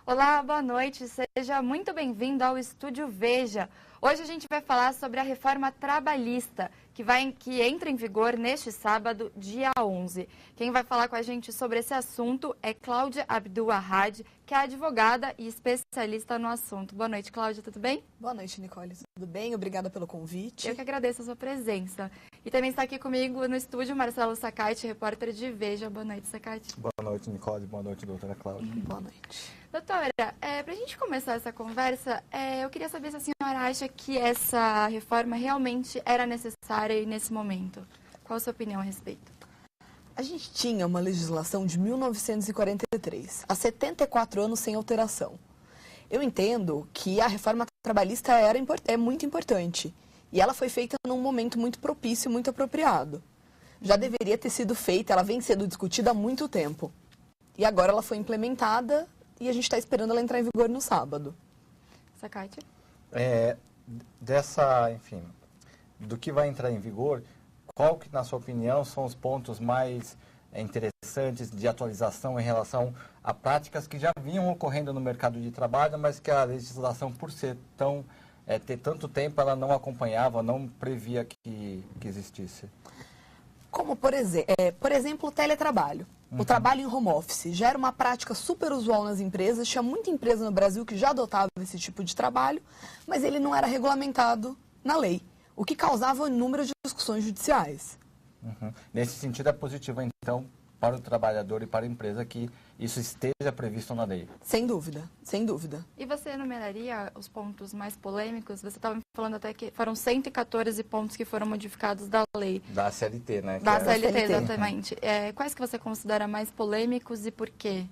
Olá, boa noite. Seja muito bem-vindo ao Estúdio Veja. Hoje a gente vai falar sobre a reforma trabalhista, que entra em vigor neste sábado, dia 11. Quem vai falar com a gente sobre esse assunto é Cláudia Abdul-Ahad, que é advogada e especialista no assunto. Boa noite, Cláudia, tudo bem? Boa noite, Nicole. Tudo bem? Obrigada pelo convite. Eu que agradeço a sua presença. E também está aqui comigo no estúdio Marcelo Sacate, repórter de Veja. Boa noite, Sacate. Boa noite, Nicole. Boa noite, doutora Cláudia. Boa noite. Doutora, para a gente começar essa conversa, eu queria saber se a senhora acha que essa reforma realmente era necessária e nesse momento. Qual a sua opinião a respeito? A gente tinha uma legislação de 1943, há 74 anos sem alteração. Eu entendo que a reforma trabalhista é muito importante e ela foi feita num momento muito propício, muito apropriado. Já deveria ter sido feita, ela vem sendo discutida há muito tempo. E agora ela foi implementada e a gente está esperando ela entrar em vigor no sábado. Sacate? Do que vai entrar em vigor, qual que, na sua opinião, são os pontos mais interessantes de atualização em relação a práticas que já vinham ocorrendo no mercado de trabalho, mas que a legislação, por ser ter tanto tempo, ela não acompanhava, não previa que existisse? Como, por exemplo, o teletrabalho. O trabalho em home office já era uma prática super usual nas empresas, tinha muita empresa no Brasil que já adotava esse tipo de trabalho, mas ele não era regulamentado na lei, o que causava inúmeras discussões judiciais. Nesse sentido, é positivo, então, para o trabalhador e para a empresa que isso esteja previsto na lei? Sem dúvida, sem dúvida. E você enumeraria os pontos mais polêmicos? Você estava me falando até que foram 114 pontos que foram modificados da lei. Da CLT, né? Da CLT, exatamente. Quais que você considera mais polêmicos e por quê?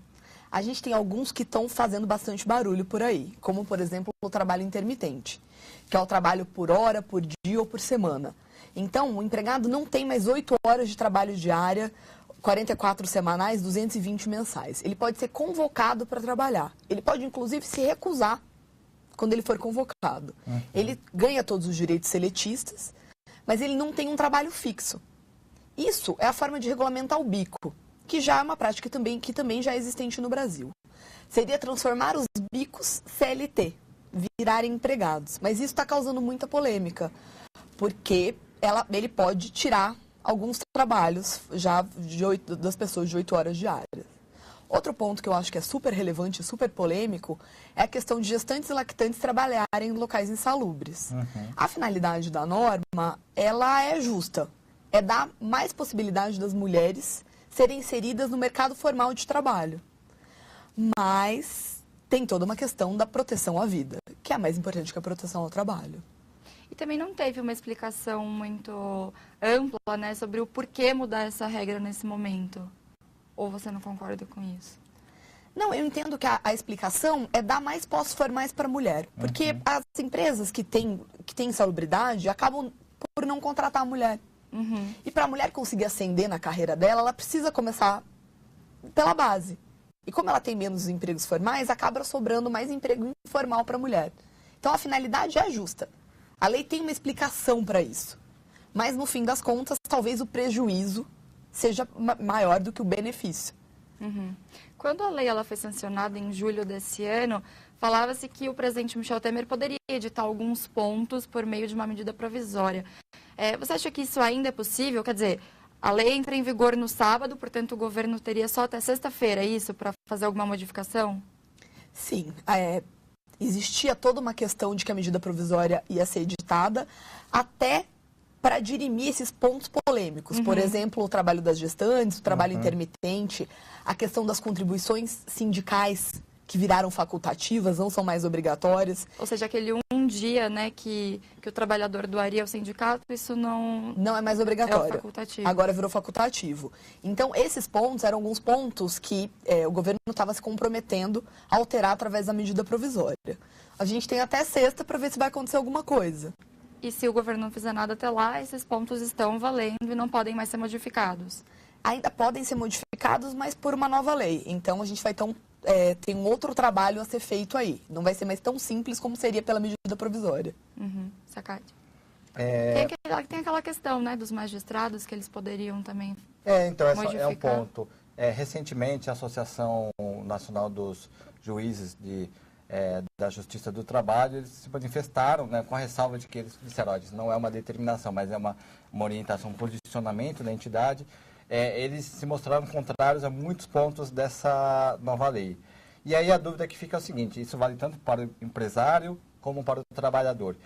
A gente tem alguns que estão fazendo bastante barulho por aí, como, por exemplo, o trabalho intermitente, que é o trabalho por hora, por dia ou por semana. Então, o empregado não tem mais 8 horas de trabalho diária, 44 semanais, 220 mensais. Ele pode ser convocado para trabalhar. Ele pode, inclusive, se recusar quando ele for convocado. Ele ganha todos os direitos seletistas, mas ele não tem um trabalho fixo. Isso é a forma de regulamentar o bico, que já é uma prática que também já é existente no Brasil. Seria transformar os bicos CLT, virarem empregados. Mas isso está causando muita polêmica, porque ele pode tirar alguns trabalhos já das pessoas de 8 horas diárias. Outro ponto que eu acho que é super relevante e super polêmico é a questão de gestantes e lactantes trabalharem em locais insalubres. A finalidade da norma, ela é justa. É dar mais possibilidade das mulheres serem inseridas no mercado formal de trabalho. Mas tem toda uma questão da proteção à vida, que é mais importante que a proteção ao trabalho. E também não teve uma explicação muito ampla, né, sobre o porquê mudar essa regra nesse momento. Ou você não concorda com isso? Não, eu entendo que a explicação é dar mais postos formais para a mulher. Porque as empresas que têm insalubridade acabam por não contratar a mulher. E para a mulher conseguir ascender na carreira dela, ela precisa começar pela base. E como ela tem menos empregos formais, acaba sobrando mais emprego informal para a mulher. Então a finalidade é justa. A lei tem uma explicação para isso. Mas, no fim das contas, talvez o prejuízo seja maior do que o benefício. Quando a lei foi sancionada em julho desse ano, falava-se que o presidente Michel Temer poderia editar alguns pontos por meio de uma medida provisória. Você acha que isso ainda é possível? Quer dizer, a lei entra em vigor no sábado, portanto o governo teria só até sexta-feira, isso, para fazer alguma modificação? Sim, existia toda uma questão de que a medida provisória ia ser editada até para dirimir esses pontos polêmicos. Por exemplo, o trabalho das gestantes, o trabalho intermitente, a questão das contribuições sindicais que viraram facultativas, não são mais obrigatórias. Ou seja, aquele um dia, né, que o trabalhador doaria ao sindicato, isso não é mais obrigatório. É facultativo. Agora virou facultativo. Então, esses pontos eram alguns pontos que o governo estava se comprometendo a alterar através da medida provisória. A gente tem até sexta para ver se vai acontecer alguma coisa. E se o governo não fizer nada até lá, esses pontos estão valendo e não podem mais ser modificados? Ainda podem ser modificados, mas por uma nova lei. Então, a gente vai tem um outro trabalho a ser feito aí. Não vai ser mais tão simples como seria pela medida provisória. Sacate. Tem aquela questão, né, dos magistrados, que eles poderiam também então, modificar. é um ponto. recentemente, a Associação Nacional dos Juízes da Justiça do Trabalho, eles se manifestaram, né, com a ressalva de que eles disseram, olha, isso não é uma determinação, mas é uma orientação, um posicionamento da entidade. Eles se mostraram contrários a muitos pontos dessa nova lei. E aí a dúvida que fica é o seguinte, isso vale tanto para o empresário como para o trabalhador.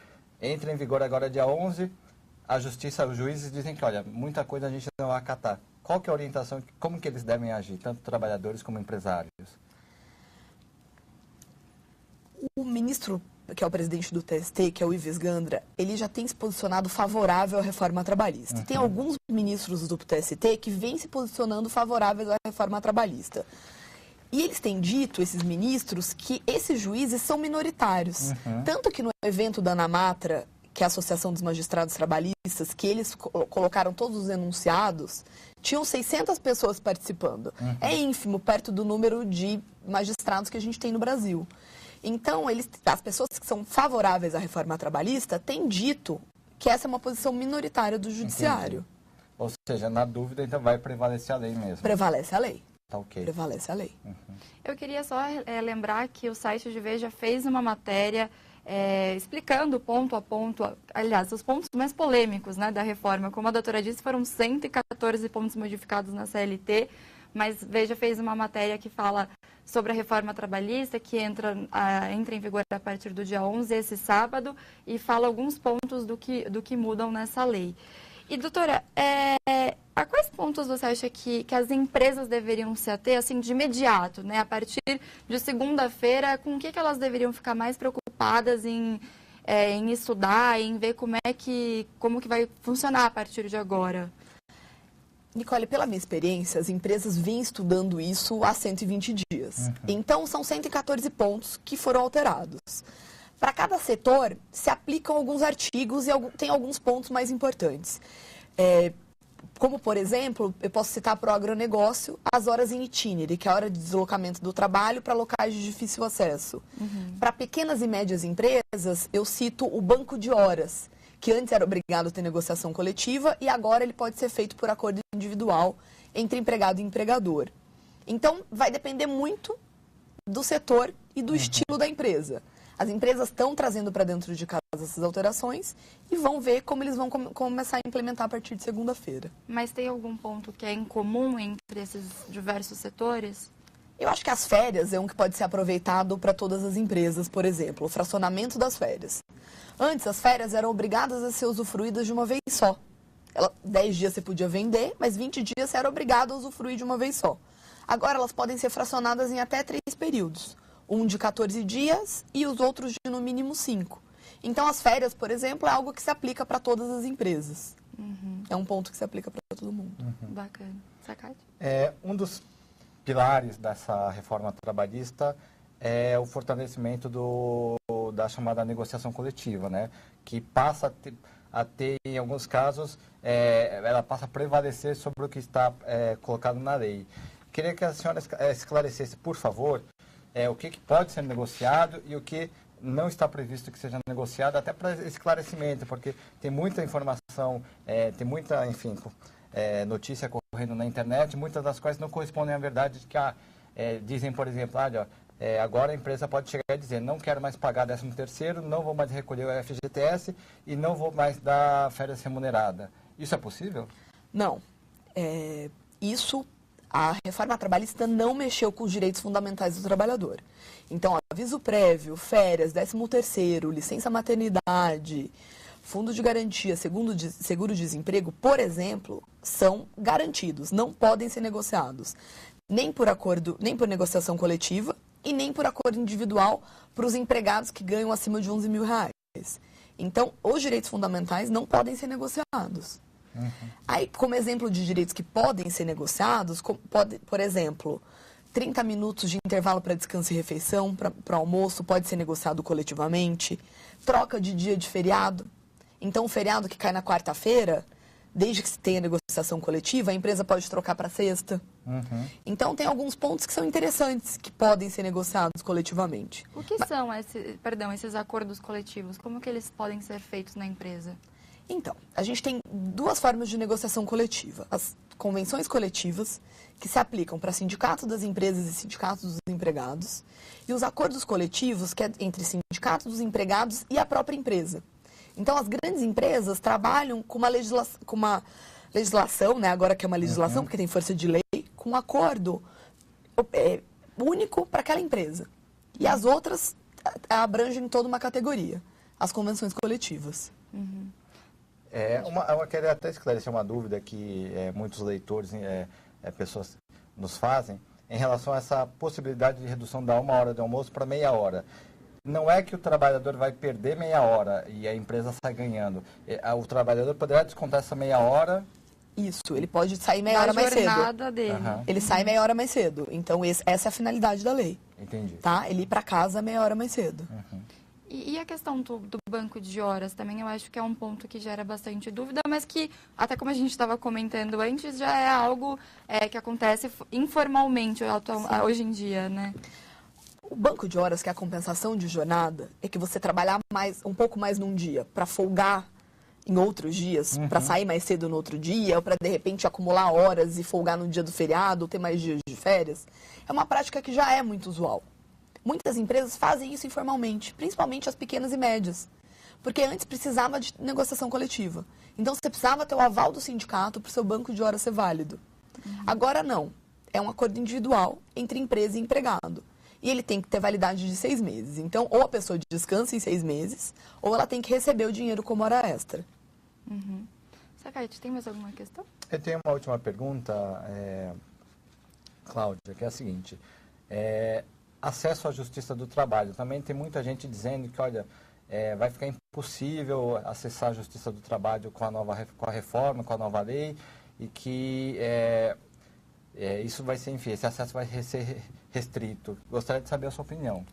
Entra em vigor agora dia 11, a Justiça, os juízes dizem que, olha, muita coisa a gente não vai acatar. Qual que é a orientação, como que eles devem agir, tanto trabalhadores como empresários? O ministro, que é o presidente do TST, que é o Ives Gandra, ele já tem se posicionado favorável à reforma trabalhista. Tem alguns ministros do TST que vêm se posicionando favoráveis à reforma trabalhista. E eles têm dito, esses ministros, que esses juízes são minoritários. Tanto que no evento da ANAMATRA, que é a Associação dos Magistrados Trabalhistas, que eles colocaram todos os enunciados, tinham 600 pessoas participando. É ínfimo, perto do número de magistrados que a gente tem no Brasil. Então, as pessoas que são favoráveis à reforma trabalhista têm dito que essa é uma posição minoritária do judiciário. Entendi. Ou seja, na dúvida, então vai prevalecer a lei mesmo. Prevalece a lei. Tá ok. Prevalece a lei. Eu queria só lembrar que o site de Veja fez uma matéria explicando ponto a ponto, aliás, os pontos mais polêmicos, né, da reforma. Como a doutora disse, foram 114 pontos modificados na CLT, mas Veja fez uma matéria que fala sobre a reforma trabalhista, que entra em vigor a partir do dia 11, esse sábado, e fala alguns pontos do que mudam nessa lei. E, doutora, a quais pontos você acha que as empresas deveriam se ater, assim, de imediato, né? A partir de segunda-feira, com o que elas deveriam ficar mais preocupadas em estudar, em ver como que vai funcionar a partir de agora? Nicole, pela minha experiência, as empresas vêm estudando isso há 120 dias. Então, são 114 pontos que foram alterados. Para cada setor, se aplicam alguns artigos e tem alguns pontos mais importantes. Como, por exemplo, eu posso citar para o agronegócio as horas em itinerário, que é a hora de deslocamento do trabalho para locais de difícil acesso. Para pequenas e médias empresas, eu cito o banco de horas, que antes era obrigado a ter negociação coletiva e agora ele pode ser feito por acordo individual entre empregado e empregador. Então, vai depender muito do setor e do estilo da empresa. As empresas estão trazendo para dentro de casa essas alterações e vão ver como eles vão começar a implementar a partir de segunda-feira. Mas tem algum ponto que é em comum entre esses diversos setores? Eu acho que as férias é um que pode ser aproveitado para todas as empresas, por exemplo, o fracionamento das férias. Antes, as férias eram obrigadas a ser usufruídas de uma vez só. 10 dias você podia vender, mas 20 dias você era obrigado a usufruir de uma vez só. Agora, elas podem ser fracionadas em até 3 períodos. Um de 14 dias e os outros de no mínimo 5. Então, as férias, por exemplo, é algo que se aplica para todas as empresas. É um ponto que se aplica para todo mundo. Bacana. Sacate? Um dos pilares dessa reforma trabalhista é o fortalecimento da chamada negociação coletiva, né? Que passa a ter, em alguns casos, ela passa a prevalecer sobre o que está colocado na lei. Queria que a senhora esclarecesse, por favor, o que pode ser negociado e o que não está previsto que seja negociado, até para esclarecimento, porque tem muita informação, tem muita, enfim, notícia correndo na internet, muitas das quais não correspondem à verdade, que dizem, por exemplo, agora a empresa pode chegar e dizer, não quero mais pagar 13º, não vou mais recolher o FGTS e não vou mais dar férias remunerada. Isso é possível? Não. A reforma trabalhista não mexeu com os direitos fundamentais do trabalhador. Então, aviso prévio, férias, 13º, licença maternidade, fundo de garantia, seguro-desemprego, por exemplo, são garantidos, não podem ser negociados. Nem por acordo, nem por negociação coletiva e nem por acordo individual para os empregados que ganham acima de R$11 mil. Então, os direitos fundamentais não podem ser negociados. Aí, como exemplo de direitos que podem ser negociados, por exemplo, 30 minutos de intervalo para descanso e refeição, para almoço, pode ser negociado coletivamente. Troca de dia de feriado. Então, o feriado que cai na quarta-feira, desde que se tenha negociação coletiva, a empresa pode trocar para sexta. Então, tem alguns pontos que são interessantes, que podem ser negociados coletivamente. O que são esses acordos coletivos? Como que eles podem ser feitos na empresa? Então, a gente tem 2 formas de negociação coletiva. convenções coletivas que se aplicam para sindicatos das empresas e sindicatos dos empregados e os acordos coletivos que é entre sindicatos dos empregados e a própria empresa. Então, as grandes empresas trabalham com uma legislação, né, agora que é uma legislação, porque tem força de lei, com um acordo único para aquela empresa. E as outras abrangem toda uma categoria, as convenções coletivas. Eu queria até esclarecer uma dúvida que muitos leitores, pessoas nos fazem, em relação a essa possibilidade de redução da 1 hora de almoço para meia hora. Não é que o trabalhador vai perder meia hora e a empresa sai ganhando. O trabalhador poderá descontar essa meia hora. Isso, ele pode sair meia hora mais cedo. Dele. Ele sai meia hora mais cedo. Então, essa é a finalidade da lei. Entendi. Tá? Ele ir para casa meia hora mais cedo. E a questão do banco de horas também, eu acho que é um ponto que gera bastante dúvida, mas que, até como a gente estava comentando antes, já é algo que acontece informalmente hoje em dia, né? O banco de horas, que é a compensação de jornada, é que você trabalhar um pouco mais num dia para folgar em outros dias, para sair mais cedo no outro dia, ou para, de repente, acumular horas e folgar no dia do feriado, ou ter mais dias de férias, é uma prática que já é muito usual. Muitas empresas fazem isso informalmente, principalmente as pequenas e médias, porque antes precisava de negociação coletiva. Então, você precisava ter o aval do sindicato para o seu banco de horas ser válido. Agora, não. É um acordo individual entre empresa e empregado. E ele tem que ter validade de 6 meses. Então, ou a pessoa descansa em 6 meses, ou ela tem que receber o dinheiro como hora extra. Sakaete, tem mais alguma questão? Eu tenho uma última pergunta, Cláudia, que é a seguinte. Acesso à justiça do trabalho. Também tem muita gente dizendo que, olha, vai ficar impossível acessar a justiça do trabalho com a reforma, com a nova lei, e que isso vai ser, enfim, esse acesso vai ser restrito. Gostaria de saber a sua opinião.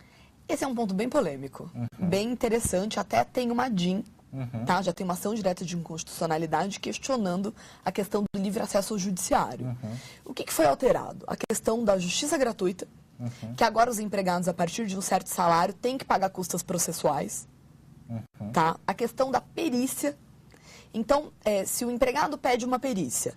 Esse é um ponto bem polêmico, bem interessante, até tem uma DIN, tá? Já tem uma ação direta de inconstitucionalidade questionando a questão do livre acesso ao judiciário. O que foi alterado? A questão da justiça gratuita, que agora os empregados, a partir de um certo salário, têm que pagar custas processuais, tá? A questão da perícia. Então, se o empregado pede uma perícia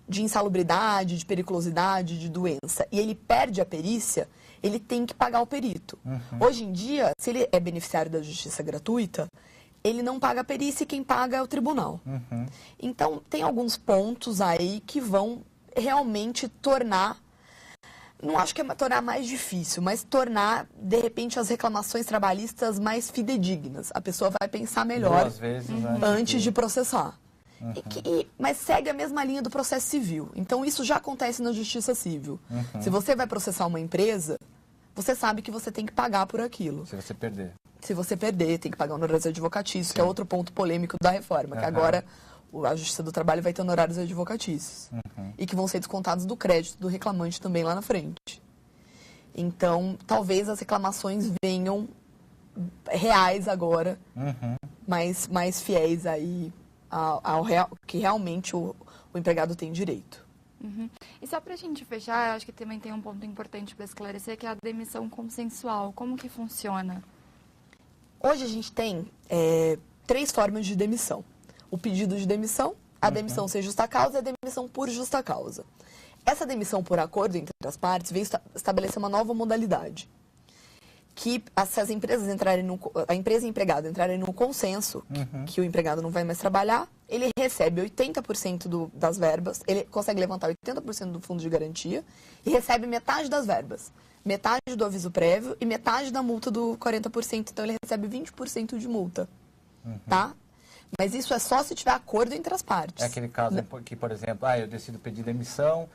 de insalubridade, de periculosidade, de doença, e ele perde a perícia, ele tem que pagar o perito. Hoje em dia, se ele é beneficiário da justiça gratuita, ele não paga a perícia e quem paga é o tribunal. Então, tem alguns pontos aí que vão realmente tornar, não acho que é tornar mais difícil, mas tornar, de repente, as reclamações trabalhistas mais fidedignas. A pessoa vai pensar melhor 2 vezes antes de processar. Mas segue a mesma linha do processo civil. Então, isso já acontece na justiça civil. Se você vai processar uma empresa, você sabe que você tem que pagar por aquilo. Se você perder. Se você perder, tem que pagar honorários advocatícios, que é outro ponto polêmico da reforma, que agora a Justiça do Trabalho vai ter honorários advocatícios. E que vão ser descontados do crédito do reclamante também lá na frente. Então, talvez as reclamações venham reais agora, mais fiéis aí ao que realmente o empregado tem direito. E só para a gente fechar, eu acho que também tem um ponto importante para esclarecer, que é a demissão consensual. Como que funciona? Hoje a gente tem 3 formas de demissão. O pedido de demissão, a demissão sem justa causa e a demissão por justa causa. Essa demissão por acordo entre as partes veio estabelecer uma nova modalidade. Que se as empresas a empresa e o empregado entrarem num consenso que o empregado não vai mais trabalhar, ele recebe 80% das verbas, ele consegue levantar 80% do fundo de garantia e recebe metade das verbas. Metade do aviso prévio e metade da multa do 40%, então ele recebe 20% de multa, tá? Mas isso é só se tiver acordo entre as partes. É aquele caso que, por exemplo, eu decido pedir demissão,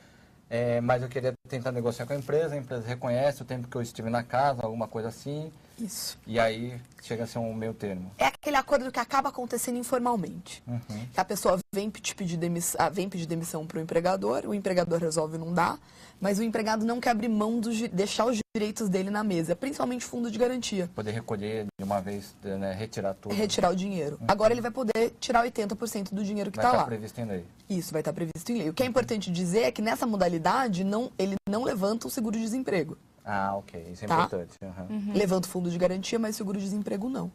mas eu queria tentar negociar com a empresa reconhece o tempo que eu estive na casa, alguma coisa assim. Isso. E aí chega a ser um meio termo. É aquele acordo que acaba acontecendo informalmente. Que a pessoa vem pedir demissão para o empregador resolve não dar, mas o empregado não quer abrir mão deixar os direitos dele na mesa, principalmente fundo de garantia. Poder recolher de uma vez, né, retirar tudo. Retirar o dinheiro. Agora ele vai poder tirar 80% do dinheiro que está lá. Vai estar previsto em lei. Isso, vai estar previsto em lei. O que é importante dizer é que nessa modalidade ele não levanta o seguro-desemprego. Ah, ok. Isso é importante. Levanta o fundo de garantia, mas seguro-desemprego não.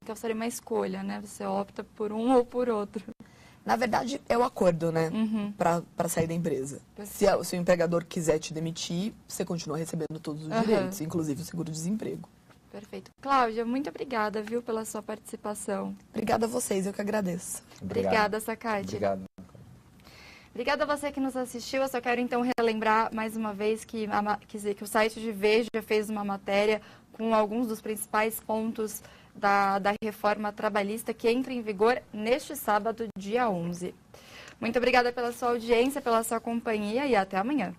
Então seria uma escolha, né? Você opta por um ou por outro. Na verdade, é o acordo, né? Para sair da empresa. Se o seu empregador quiser te demitir, você continua recebendo todos os direitos, inclusive o seguro-desemprego. Perfeito. Cláudia, muito obrigada, viu, pela sua participação. Obrigada a vocês, eu que agradeço. Obrigada, Sacate. Obrigado. Obrigada a você que nos assistiu. Eu só quero então relembrar mais uma vez que o site de Veja fez uma matéria com alguns dos principais pontos da reforma trabalhista que entra em vigor neste sábado, dia 11. Muito obrigada pela sua audiência, pela sua companhia e até amanhã.